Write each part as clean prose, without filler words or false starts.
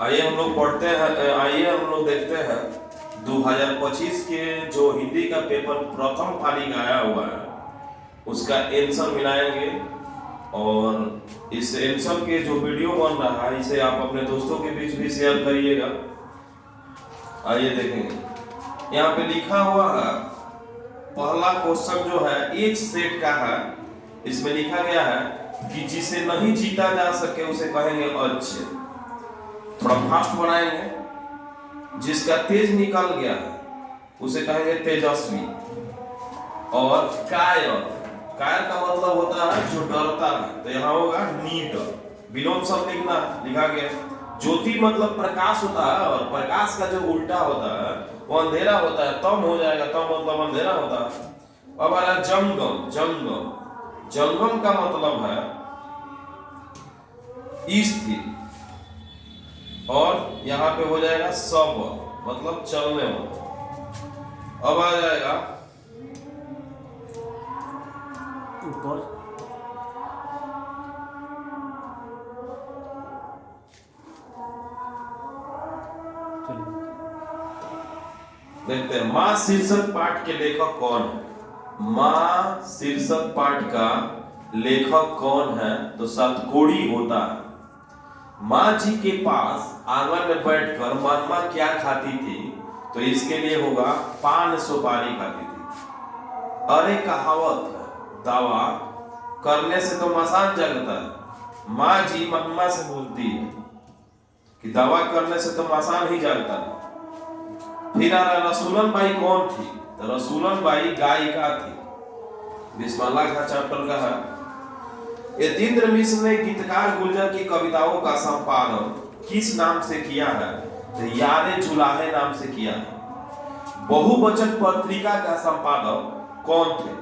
आइए हम लोग पढ़ते हैं, आइए हम लोग देखते हैं 2025 के जो हिंदी का पेपर प्रथम पाली का आया हुआ है उसका आंसर मिलाएंगे। और इस आंसर के जो वीडियो बन रहा है इसे आप अपने दोस्तों के बीच भी शेयर करिएगा। आइए देखेंगे, यहाँ पे लिखा हुआ है पहला क्वेश्चन जो है एक सेट का है। इसमें लिखा गया है कि जिसे नहीं जीता जा सके उसे कहेंगे अच्छे। थोड़ा फास्ट बनाएंगे। जिसका तेज निकल गया उसे कहेंगे तेजस्वी। और कायर, कायर का मतलब होता है जो डरता है, तो यहाँ होगा नीट। विलोम शब्द लिखना लिखा गया। ज्योति मतलब प्रकाश होता है और प्रकाश का जो उल्टा होता है वो अंधेरा होता है, तम हो जाएगा, तम मतलब अंधेरा होता है। अब आ रहा है जंगम। जंगम, जंगम का मतलब है स्थिर। और यहाँ पे हो जाएगा सब मतलब चलने वाला। अब आ जाएगा ऊपर। देखते हैं माँ शीर्षक पाठ के लेखक कौन है। माँ शीर्षक पाठ का लेखक कौन है, तो सतकोड़ी होता है। माँ जी के पास आंगन में बैठकर मनमा क्या खाती थी, तो इसके लिए होगा पान सुपारी खाती थी। अरे कहावत है, दावा करने से तो मसान जगता है। माँ जी मनमा से बोलती है कि दावा करने से तो मसान ही जगता है। फिर आ रहा रसूलन बाई कौन थी, तो रसूलन बाई गायिका थी। बिस्मिल्लाह का चैप्टर का है। यतीन्द्र मिश्र ने गीतकार गुलजार की कविताओं का संपादन किस नाम से किया है, तो यारे जुलाहे नाम से किया है। बहुवचन पत्रिका का संपादक कौन थे,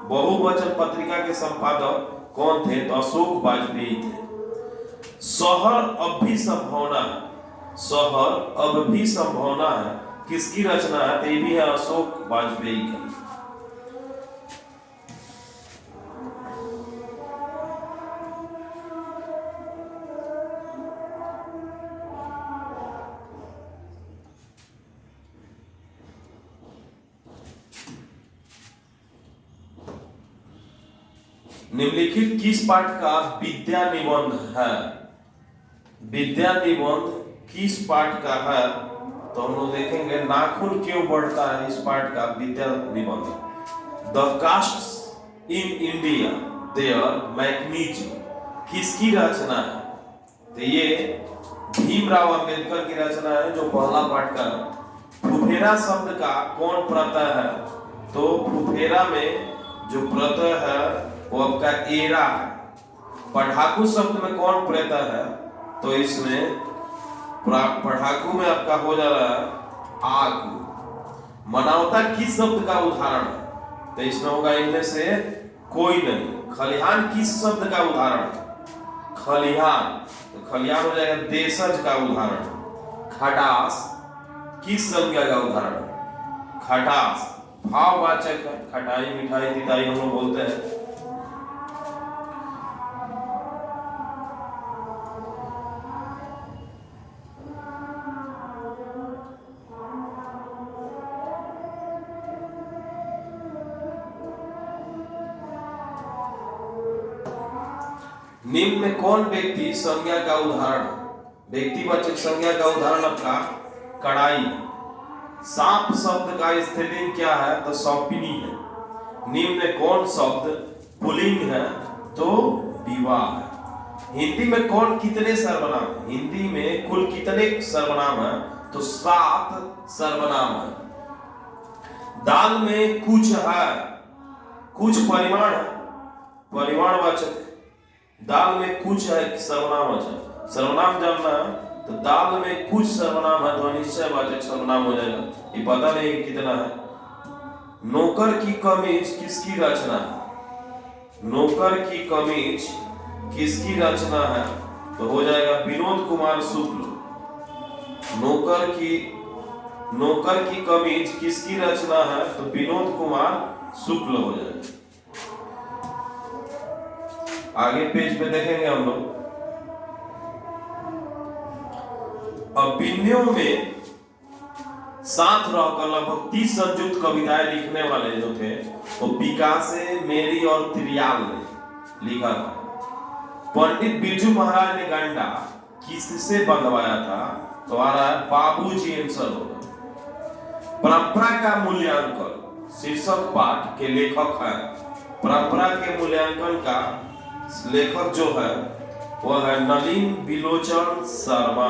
बहुवचन पत्रिका के संपादक कौन थे, तो अशोक वाजपेयी थे। शहर अब भी संभावना है, शहर अब भी संभावना है किसकी रचना है, तो ये भी है अशोक वाजपेयी का। निम्नलिखित किस पाठ का विद्या निबंध है, विद्या निबंध किस पाठ का है, तो हम लोग देखेंगे नाखून क्यों बढ़ता है, इस पाठ का विद्या निबंध। The caste in India their mechanism किसकी रचना है, तो ये भीमराव अंबेडकर की रचना है, जो पहला पाठ का है। फुफेरा शब्द का कौन प्रत्यय है, तो फुफेरा में जो प्रत्यय है वो आपका एरा है। पढ़ाकू शब्द में कौन प्रत्यय है, तो इसमें पढ़ाकू में आपका हो जा रहा है आगू। मनावता किस शब्द का उदाहरण है, तो इसमें होगा इनमें से कोई नहीं। खलिहान किस शब्द का उदाहरण है, खलिहान, तो खलिहान हो जाएगा देशज का उदाहरण। खटास किस संज्ञा का उदाहरण है, खटास भाववाचक है। खटाई मिठाई तिताई हम लोग बोलते हैं। निम्न में कौन व्यक्ति संज्ञा का उदाहरण, व्यक्तिवाचक संज्ञा का उदाहरण आपका कड़ाई। सांप शब्द का स्त्रीलिंग क्या है, तो सौंपिनी है। निम्न में कौन शब्द पुल्लिंग है, तो विवाह है। हिंदी में कौन कितने सर्वनाम, हिंदी में कुल कितने सर्वनाम है, तो 7 सर्वनाम है। दाल में कुछ है, कुछ परिमाण है, परिमाणवाचक। दाल में कुछ है सर्वनाम वाचक। सर्वनाम जानना है तो दाल में कुछ सर्वनाम है तो अनिश्चयवाचक सर्वनाम हो जाएगा। ये पता नहीं कितना है। नौकर की कमीज किसकी रचना है, नौकर की कमीज किसकी रचना है, तो हो जाएगा विनोद कुमार शुक्ल। नौकर की कमीज किसकी रचना है, तो विनोद कुमार शुक्ल हो जाएगा। आगे पेज पे देखेंगे हम लोग अब बिन्नियों में साथ रहकर लगभग 30 संयुक्त कविताएं लिखने वाले जो थे वो पिकासे, मेरी और त्रियाल ने लिखा था। पंडित बिरजू महाराज ने गंडा किससे बंधवाया था? तो आ रहा है बाबूजी आंसर होगा। परंपरा का मूल्यांकन शीर्षक पाठ के लेखक हैं। परंपरा के मूल्यांकन का लेखक जो है वह है नलिन बिलोचन शर्मा।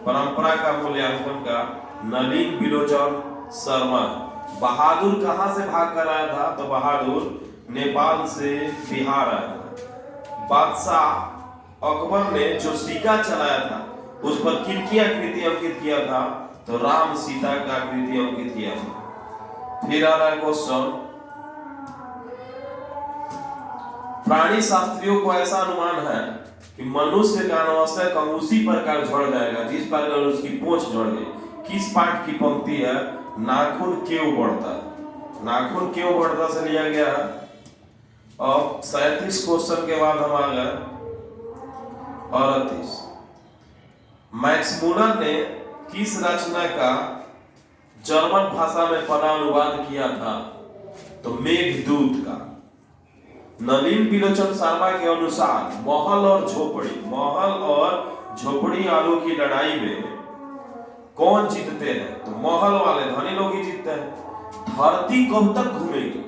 परंपरा का मूल्यांकन का नलिन बिलोचन शर्मा। बहादुर कहां से भाग कर आया था? तो बहादुर नेपाल से बिहार आया था। बादशाह अकबर ने जो सिक्का चलाया था उस पर किनकी आकृति अंकित किया था? तो राम सीता का आकृति अंकित किया था। फिर आ रहा है क्वेश्चन, प्राणी शास्त्रियों को ऐसा अनुमान है कि मनुष्य का नवस्य का उसी प्रकार झड़ जाएगा जिस प्रकार उसकी पूंछ झड़ गई। किस पाठ की पंक्ति है? नाखून क्यों बढ़ता? नाखून क्यों बढ़ता से लिया गया है। अब 37 क्वेश्चन के बाद हम आ गए 38। मैक्स मूलर ने किस रचना का जर्मन भाषा में पढ़ा अनुवाद किया था? तो मेघदूत का। नलिन बिलोचन शर्मा के अनुसार महल और झोपड़ी वालों की लड़ाई में कौन जीतते हैं? तो महल वाले धनी लोग ही जीतते हैं। धरती कब तक घूमेगी?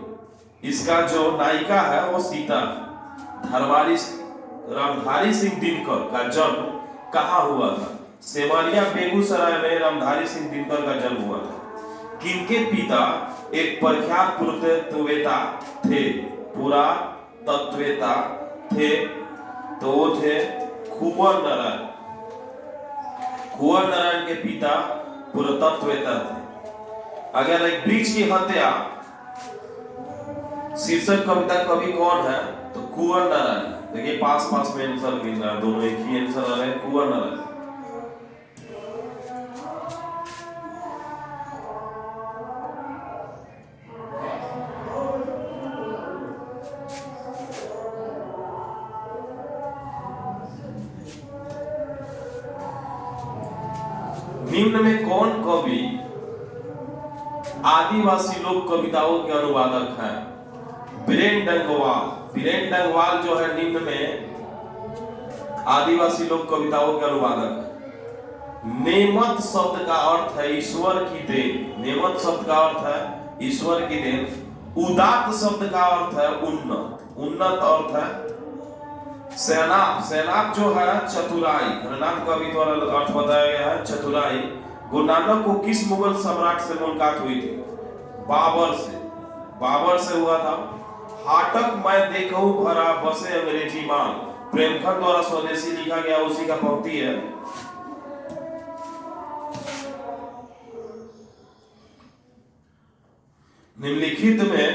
इसका जो नायिका है वो सीता। रामधारी सिंह दिनकर का जन्म कहाँ हुआ था? सेमारिया बेगूसराय में रामधारी सिंह दिनकर का जन्म हुआ था। किनके पिता एक प्रख्यात पुरातत्ववेत्ता थे? पुरातत्ववेत्ता थे तो वो थे कुंवर नारायण। कुंवर नारायण के पिता पुरातत्ववेत्ता थे। अगर एक वृक्ष की हत्या शीर्षक कविता कवि कौन है? तो कुंवर नारायण। देखिए पास में आंसर मिल रहा है, दोनों एक ही आंसर आ रहे हैं, कुंवर नारायण। निम्न में कौन कवि आदिवासी लोक कविताओं के अनुवादक हैं? बीरेन डंगवाल। बीरेन डंगवाल जो है निम्न में आदिवासी लोक कविताओं के अनुवादक है। नेमत शब्द का अर्थ है ईश्वर की देन। नेमत शब्द का अर्थ है ईश्वर की देन। उदात्त शब्द का अर्थ है उन्नत। उन्नत अर्थ है सेनाप। सेनाप जो है चतुराई। हरनाम कवि द्वारा अर्थ बताया गया है चतुराई। गुरु नानक को किस मुगल सम्राट से मुलाकात हुई थी? बाबर से। बाबर से हुआ था। हाटक मैं देखूं भरा बसे अंग्रेजी माल। प्रेमखंड द्वारा स्वदेशी लिखा गया उसी का पंक्ति है। निम्नलिखित में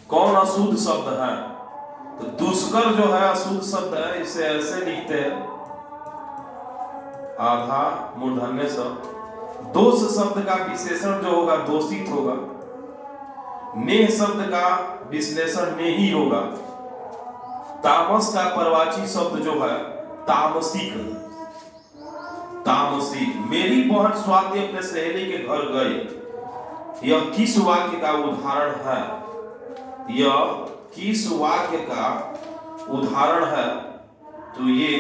कौन अशुद्ध शब्द है? तो दुष्कर जो है अशुद्ध शब्द है। इसे ऐसे लिखते हैं आधा मूर्धन्य शब्द। दोष शब्द का विशेषण जो होगा दोषित होगा। नेह शब्द का विश्लेषण नेही होगा। तामस का परवाची शब्द जो है तामसिक। तामसिक। मेरी बहन स्वाति अपने सहेली के घर गई। यह किस वाक्य का उदाहरण है? यह किस वाक्य का उदाहरण है? तो ये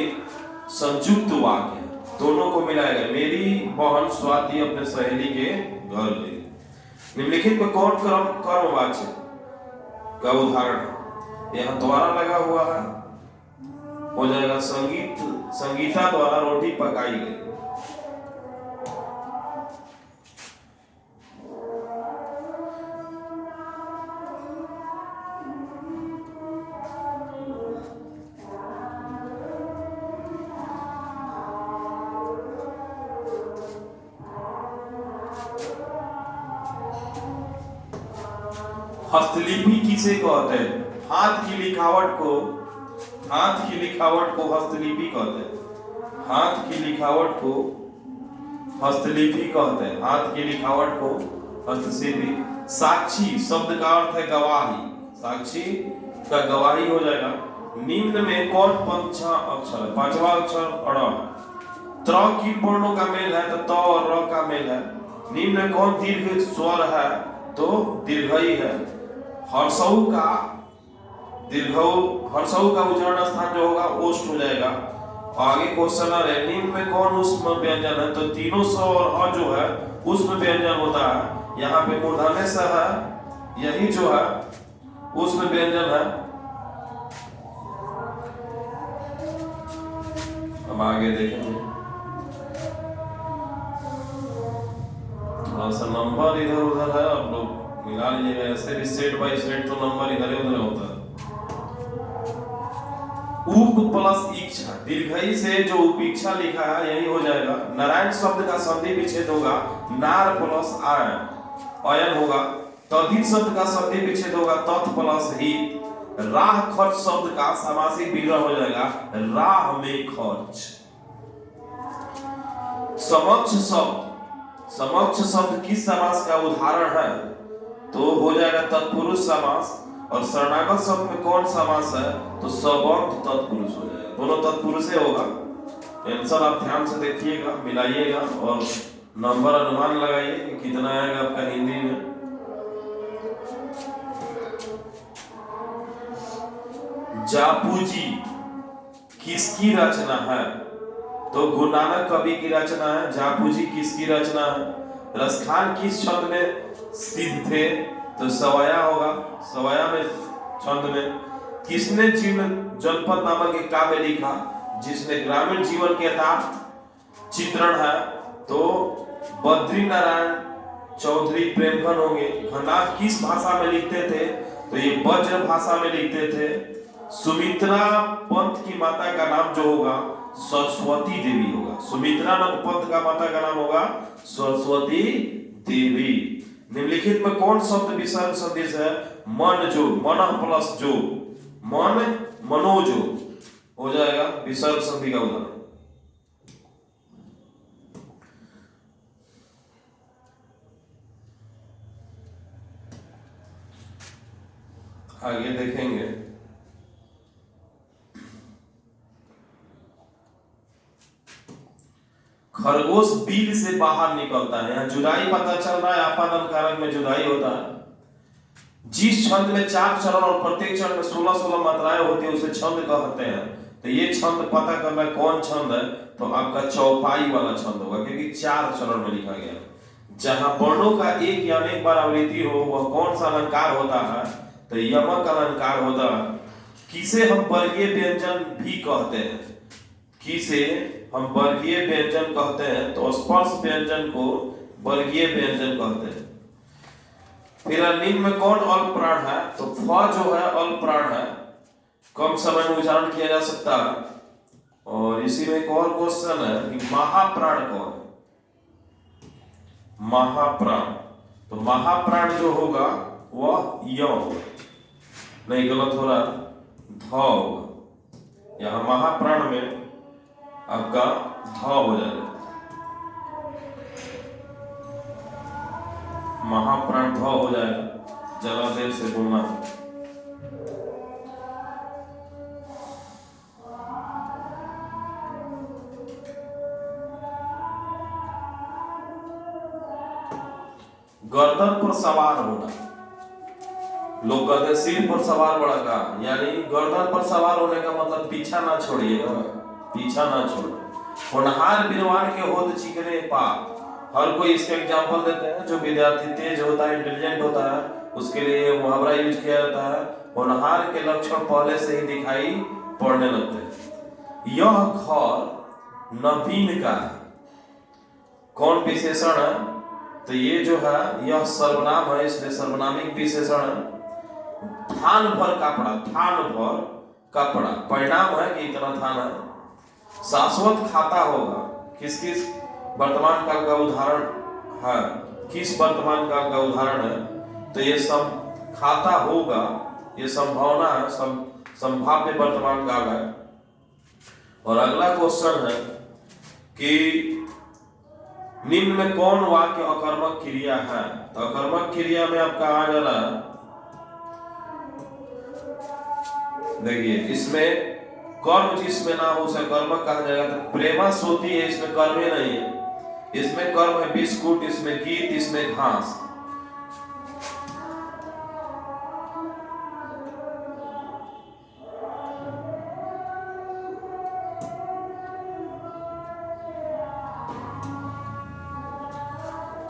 संयुक्त वाक्य है, दोनों को मिलाएगा। मेरी बहन स्वाति अपने सहेली के घर गई। निम्नलिखित में कौन कर्मवाच्य का उदाहरण है? यहां द्वारा लगा हुआ है, हो जाएगा संगीता द्वारा रोटी पकाई गई। हस्तलिपि किसे कहते हैं? हाथ की लिखावट को हस्तलिपि कहते हैं। हाथ की लिखावट को हस्तलिपि कहते हैं। हाथ की लिखावट को हस्तलिपि। साक्षी शब्द का अर्थ है गवाही। साक्षी का गवाही हो जाएगा। निम्न में कौन पांचवा अक्षर अड़? त्र किन वर्णों का मेल है? तो त और र का मेल है। निम्न में कौन दीर्घ स्वर है? तो दीर्घई है। हर्षऊ का उच्चारण स्थान जो होगा ओष्ठ हो जाएगा। आगे क्वेश्चन है, निम्न में कौन ऊष्म व्यंजन है? तो तीनों स और अ जो है ऊष्म व्यंजन होता है। यहाँ पे मूर्धन्य स है, यही जो है ऊष्म व्यंजन है। अब आगे देखेंगे, थोड़ा सा नंबर इधर उधर है, आप लोग मिला लीजिएगा। ऐसे भी सेट बाय सेट तो नंबर इधर उधर होता है। उप प्लस इच्छा, दीर्घई से जो उपेक्षा लिखा है यही हो जाएगा। नारायण शब्द का संधि विच्छेद होगा नार प्लस आयन होगा। तद्धित शब्द का संधि विच्छेद होगा तत् प्लस हित। राह खर्च शब्द का सामासिक विग्रह हो जाएगा राह में खर्च। समक्ष शब्द किस समास का उदाहरण है? तो हो जाएगा तत्पुरुष समास। और शरणागत शब्द में कौन समास है? तो सबंध तत्पुरुष हो जाएगा। दोनों तत्पुरुष से होगा। आंसर आप ध्यान से देखिएगा, मिलाइएगा और नंबर अनुमान लगाइए कि कितना आएगा आपका हिंदी में। जापूजी किसकी रचना है? तो गुरु नानक कवि की रचना है। जापूजी किसकी रचना है? रसखान किस छंद में सिद्ध थे? तो सवया होगा, सवया में छंद में। किसने जीवन जनपद नामक एक काव्य लिखा जिसने ग्रामीण जीवन के यथार्थ चित्रण है? तो बद्री नारायण चौधरी प्रेमघन होंगे। घनाथ किस भाषा में लिखते थे? तो ये ब्रज भाषा में लिखते थे। सुमित्रा पंत की माता का नाम जो होगा सरस्वती देवी होगा। सुमित्रा नंद पंत का माता का नाम होगा सरस्वती देवी। निम्नलिखित में कौन शब्द विसर्ग सदिश है? मन जो, मन प्लस जो, मन मनोजो हो जाएगा विसर्ग संधि का उदाहरण। आगे देखेंगे, खरगोश बिल से बाहर निकलता है। यहाँ जुदाई पता चल रहा है, आपादन कारक में जुदाई होता है। जिस छंद में 4 चरण और प्रत्येक चरण में 16-16 मात्राएं होती है उसे छंद कहते हैं। तो ये छंद पता करना है कौन छंद है? तो आपका चौपाई वाला छंद होगा, क्योंकि 4 चरण में लिखा गया। जहां वर्णों का एक या अनेक बार आवृत्ति हो वह कौन सा अलंकार होता है? तो यमक अलंकार होता है। किसे हम वर्गीय व्यंजन भी कहते हैं? किसे हम वर्गीय व्यंजन कहते हैं? तो स्पर्श व्यंजन को वर्गीय व्यंजन कहते हैं। फिर निम्न में कौन अल्प प्राण है? तो फ जो है अल्प प्राण है, कम समय में उच्चारण किया जा सकता है। और इसी में एक और क्वेश्चन है कि महाप्राण कौन है? महाप्राण, तो महाप्राण जो होगा वह य होगा, नहीं गलत हो रहा, ध होगा। यहां महाप्राण में आपका ध हो जाएगा, महाप्राण ध हो जाएगा। जरा देर से बोलना है। गर्दन पर सवार होना, लोग कहते हैं सिर पर सवार बड़ा का, यानी गर्दन पर सवार होने का मतलब पीछा ना छोड़िएगा, पीछा ना छोड़ो। होनहार विद्वान के होत चिकने पात, हर कोई इसका एग्जांपल देते हैं। जो विद्यार्थी तेज होता है, इंटेलिजेंट होता है, उसके लिए मुहावरा यूज किया जाता है। होनहार के लक्षण पहले से ही दिखाई पड़ने लगते हैं। यह घर नवीन का है, कौन विशेषण है? तो ये जो है यह सर्वनाम है, इसलिए सर्वनामिक विशेषण है। थान भर कपड़ा, थान भर कपड़ा परिणाम है कि इतना थान है। शाश्वत खाता होगा, किस किस वर्तमान काल का उदाहरण है? किस वर्तमान काल का उदाहरण है? तो ये सब खाता होगा, ये संभावना है, संभाव्य वर्तमान काल है। और अगला क्वेश्चन है कि निम्न में कौन वाक्य अकर्मक क्रिया है? तो अकर्मक क्रिया में आपका आ जा रहा है, देखिए इसमें कर्म जिसमें ना हो उसे कर्म कहा जाएगा। तो प्रेमा सोती है, इसमें कर्म ही नहीं है। इसमें कर्म है बिस्कुट, इसमें गीत, इसमें घास।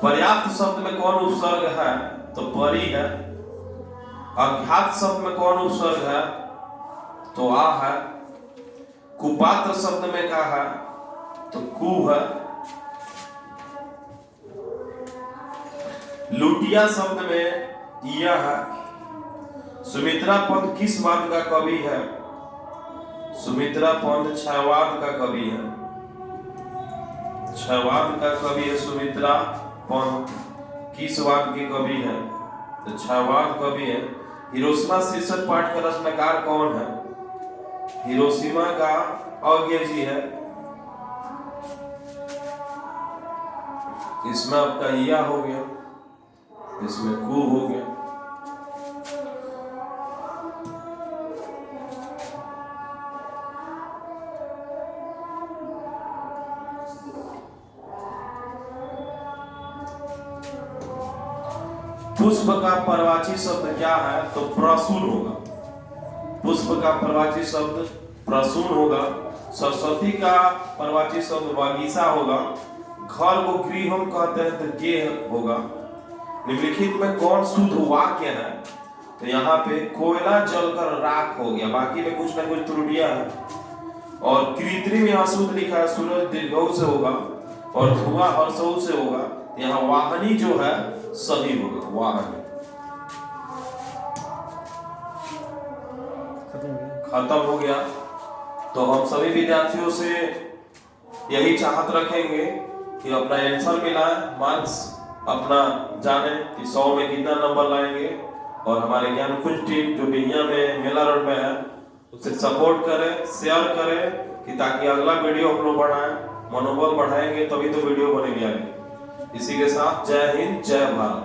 पर्याप्त शब्द में कौन उपसर्ग है? तो परी है। अज्ञात शब्द में कौन उपसर्ग है? तो आ है। कुपात्र शब्द में क्या है? तो कु है। लुटिया शब्द में यह है। सुमित्रा पंत किस वाद का कवि है? सुमित्रा पंत क्षयवाद का कवि है। क्षयवाद का कवि है सुमित्रा पंत। किस वाद के कवि है? तो क्षयवाद कवि है। हिरोशिमा शीर्षक पाठ का रचनाकार कौन है? हिरोशिमा का अज्ञे जी है। इसमें आपका या हो गया, इसमें कु हो गया। पुष्प का परवाची शब्द क्या है? तो प्रसून होगा। पुष्प का परवाची शब्द प्रसून होगा। सरस्वती का परवाची शब्द वागीसा होगा। घर को गृह हम कहते हैं तो गेह होगा। निम्नलिखित में कौन शुद्ध वाक्य है? तो यहाँ पे कोयला जलकर राख हो गया, बाकी में कुछ ना कुछ त्रुटियां है। और कृत्रिम यहाँ शुद्ध लिखा है, सूरज दीर्घऊ से होगा और धुआं हर्षऊ से होगा। यहाँ वाहनी जो है सही होगा, वाहनी। खत्म हो गया। तो हम सभी विद्यार्थियों से यही चाहत रखेंगे कि अपना आंसर मिलाएं, मार्क्स अपना जाने कि 100 में कितना नंबर लाएंगे। और हमारे ज्ञान कुंज टीम जो बिहिया में मेला रोड में है उससे सपोर्ट करें, शेयर करें कि ताकि अगला वीडियो हम लोग बढ़ाएं। मनोबल बढ़ाएंगे तभी तो वीडियो बनेगी आगे। इसी के साथ जय हिंद, जय भारत।